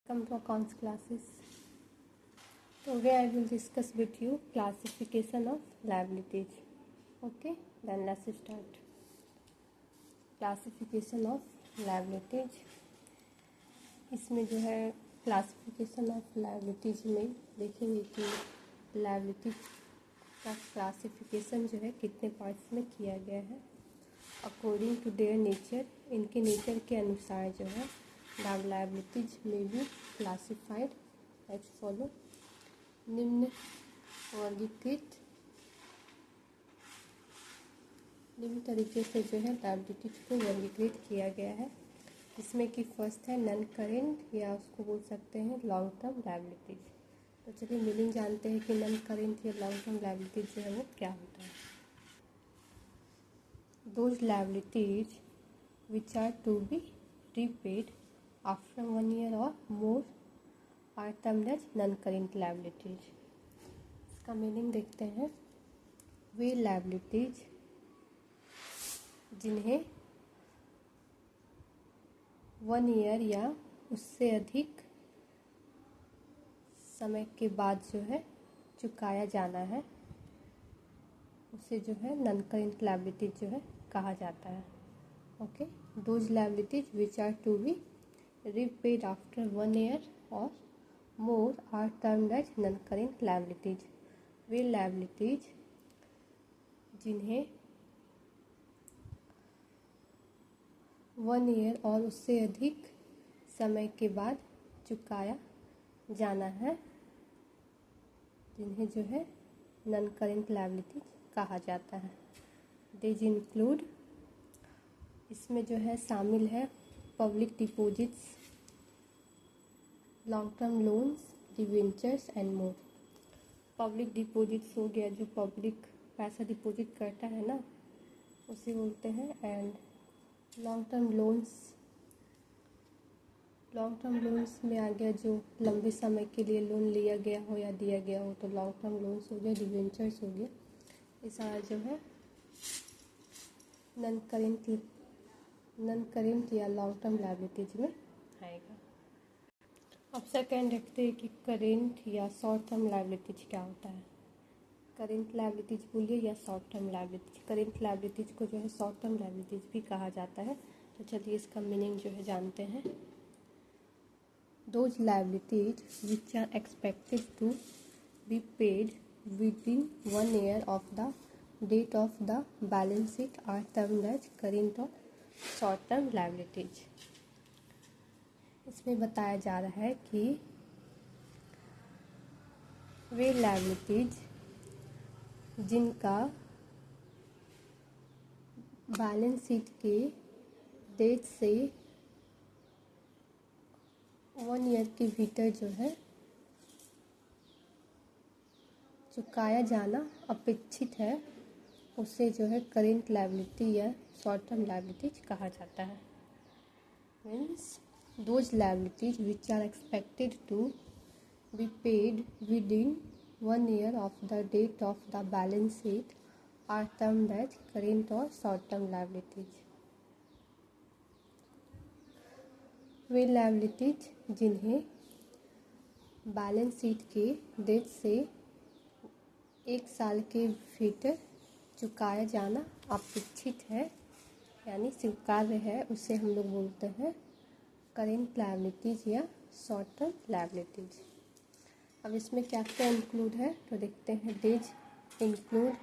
Welcome to accounts classes. Today I will discuss with you classification of liabilities. Okay, then let's start. Classification of liabilities. इसमें जो है classification of liabilities में देखेंगे कि liabilities का classification जो है कितने पार्ट्स में किया गया है अकॉर्डिंग टू देयर नेचर। इनके नेचर के अनुसार जो है लाइबिलिटीज में भी क्लासिफाइड एज फॉलो। निम्न तरीके से जो है लाइबिलिटीज को वर्गीकृत किया गया है। इसमें कि फर्स्ट है नॉन करेंट या उसको बोल सकते हैं लॉन्ग टर्म लाइबिलिटीज। तो चलिए मीनिंग जानते हैं कि नॉन करेंट या लॉन्ग टर्म लाइबिलिटीज जो है वो क्या होता है। Those liabilities which are to be repaid after 1 year or more are termed as non-current liabilities। इसका मीनिंग देखते हैं। वे लाइबिलिटीज जिन्हें 1 ईयर या उससे अधिक समय के बाद जो है चुकाया जाना है उसे जो है नॉन करेंट लाइबिलिटीज जो है कहा जाता है। Okay, those liabilities which are to be repaid after 1 year or more are termed as non-current liabilities। Way liabilities जिन्हें 1 ईयर और उससे अधिक समय के बाद चुकाया जाना है जिन्हें जो है नॉन करेंट लाइबिलिटीज कहा जाता है। दीज इंक्लूड, इसमें जो है शामिल है public deposits, long term loans, debentures and more. Public deposits हो गया, जो पब्लिक पैसा डिपॉजिट करता है ना उसे बोलते हैं। एंड लॉन्ग टर्म लोन्स में आ गया जो लंबे समय के लिए लोन लिया गया हो या दिया गया हो तो लॉन्ग टर्म लोन्स हो गया। डिवेंचर्स हो गया। ये सारा जो है नॉन करेंट या लॉन्ग टर्म लाइबिलिटीज में आएगा। अब सेकेंड देखते हैं कि करेंट या शॉर्ट टर्म लाइबिलिटीज क्या होता है। करेंट लाइबिलिटीज बोलिए या short term liabilities. Current liabilities को जो है शॉर्ट टर्म लाइबिलिटीज भी कहा जाता है। तो चलिए इसका मीनिंग जो है जानते हैं। Those liabilities which are expected to be paid within 1 year of the date of the balance sheet are termed as current और शॉर्ट टर्म लाइबिलिटीज। इसमें बताया जा रहा है कि वे लाइबिलिटीज जिनका बैलेंस शीट के डेट से 1 ईयर के भीतर जो है चुकाया जाना अपेक्षित है उसे जो है करेंट लाइबिलिटी या शॉर्ट टर्म लाइबिलिटीज कहा जाता है। Means those liabilities which are expected to be paid within 1 year of the date of the balance sheet are termed as current और शॉर्ट टर्म लाइबिलिटीज। वे लाइबिलिटीज जिन्हें balance sheet के date से 1 साल के भीतर चुकाया जाना अपेक्षित है यानी स्वीकार्य है उसे हम लोग बोलते हैं करेंट लाइबिलिटीज या शॉर्ट टर्म लाइबिलिटीज। अब इसमें क्या क्या इंक्लूड है तो देखते हैं। Days include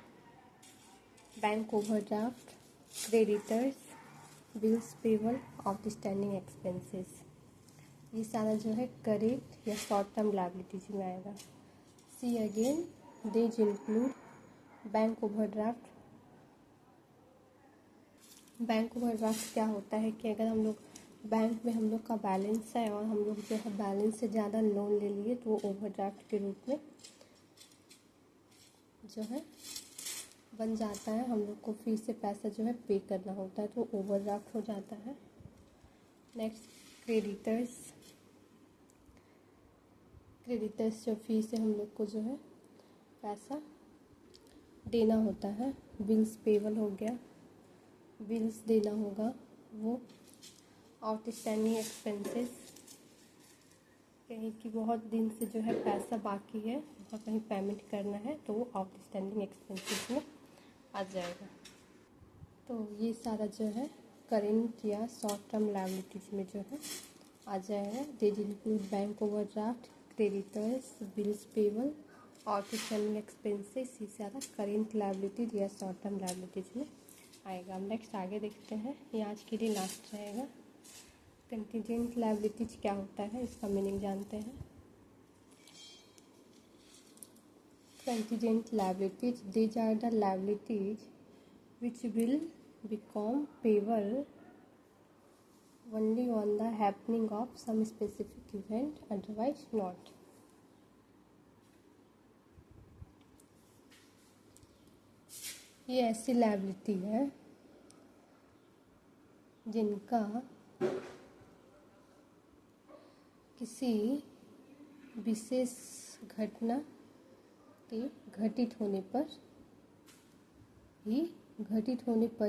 bank overdraft, creditors, bills payable, outstanding expenses. ये सारा जो है करेंट या शॉर्ट टर्म लाइबिलिटीज में आएगा। See again, these include bank overdraft. Bank overdraft क्या होता है कि अगर हम लोग बैंक में हम लोग का बैलेंस है और हम लोग जो है बैलेंस से ज़्यादा लोन ले लिए तो वो ओवरड्राफ्ट के रूप में जो है बन जाता है। हम लोग को फी से पैसा जो है पे करना होता है तो ओवरड्राफ्ट हो जाता है। नेक्स्ट क्रेडिटर्स जो फी से हम लोग को जो है पैसा देना होता है। बिल्स पेबल हो गया, बिल्स देना होगा वो। आउटस्टैंडिंग एक्सपेंसेस कहीं कि बहुत दिन से जो है पैसा बाकी है और कहीं पेमेंट करना है तो वो आउटस्टैंडिंग एक्सपेंसेस में आ जाएगा। तो ये सारा जो है करेंट या शॉर्ट टर्म लायबिलिटीज में जो है आ जाएगा। These include bank overdraft, creditors, bills payable, outstanding expenses, ये सारा करेंट लायबिलिटीज या शॉर्ट टर्म लायबिलिटीज में आएगा। हम नेक्स्ट आगे देखते हैं, ये आज के लिए लास्ट रहेगा। कंटीजेंट लायबिलिटीज क्या होता है, इसका मीनिंग जानते हैं। Contingent liabilities, these are the liabilities which will become payable only on the happening of some specific event, otherwise not. ये ऐसी लायबिलिटी है जिनका किसी विशेष घटना के घटित होने पर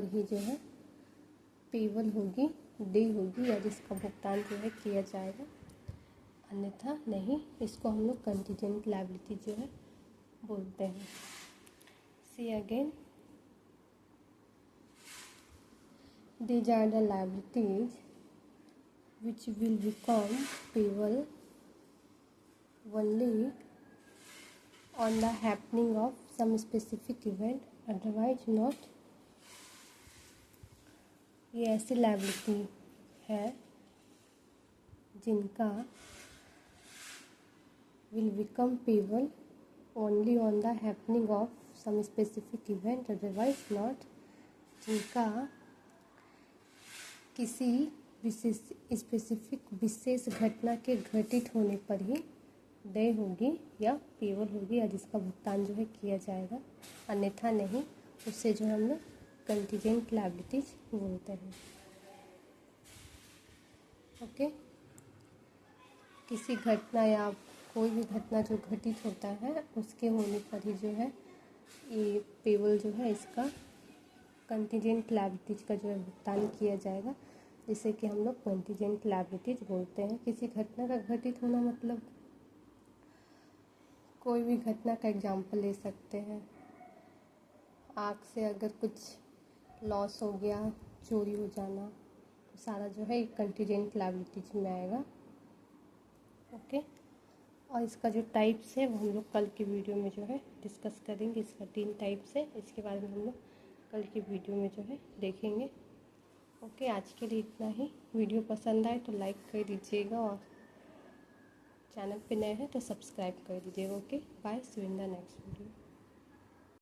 ही जो है पेबल होगी, दे होगी या जिसका भुगतान जो है किया जाएगा, अन्यथा नहीं। इसको हम लोग कंटीजेंट लायबिलिटी जो है बोलते हैं। See again, these are the liabilities which will become payable only on the happening of some specific event, otherwise not. ये ऐसी लायबिलिटी है जिनका will become payable only on the happening of some specific event, otherwise not. जिनका किसी विशेष घटना के घटित होने पर ही देय होगी या पेबल होगी या जिसका भुगतान जो है किया जाएगा, अन्यथा नहीं। उससे जो हम लोग कंटीजेंट लायबिलिटीज बोलते हैं। ओके, किसी घटना या कोई भी घटना जो घटित होता है उसके होने पर ही जो है ये पेबल जो है इसका कंटीजेंट लायबिलिटीज का जो है भुगतान किया जाएगा, जिसे कि हम लोग कंटीजेंट लायबिलिटीज बोलते हैं। किसी घटना का घटित होना मतलब कोई भी घटना का एग्जांपल ले सकते हैं। आग से अगर कुछ लॉस हो गया, चोरी हो जाना, तो सारा जो है एक कंटीजेंट लायबिलिटीज में आएगा। ओके, और इसका जो टाइप्स है वो हम लोग कल की वीडियो में जो है डिस्कस करेंगे। इसका 3 टाइप्स है, इसके बारे में हम लोग कल की वीडियो में जो है देखेंगे। ओके, आज के लिए इतना ही। वीडियो पसंद आए तो लाइक कर दीजिएगा और चैनल पे नए हैं तो सब्सक्राइब कर दीजिएगा। Okay, bye, see you in the next video.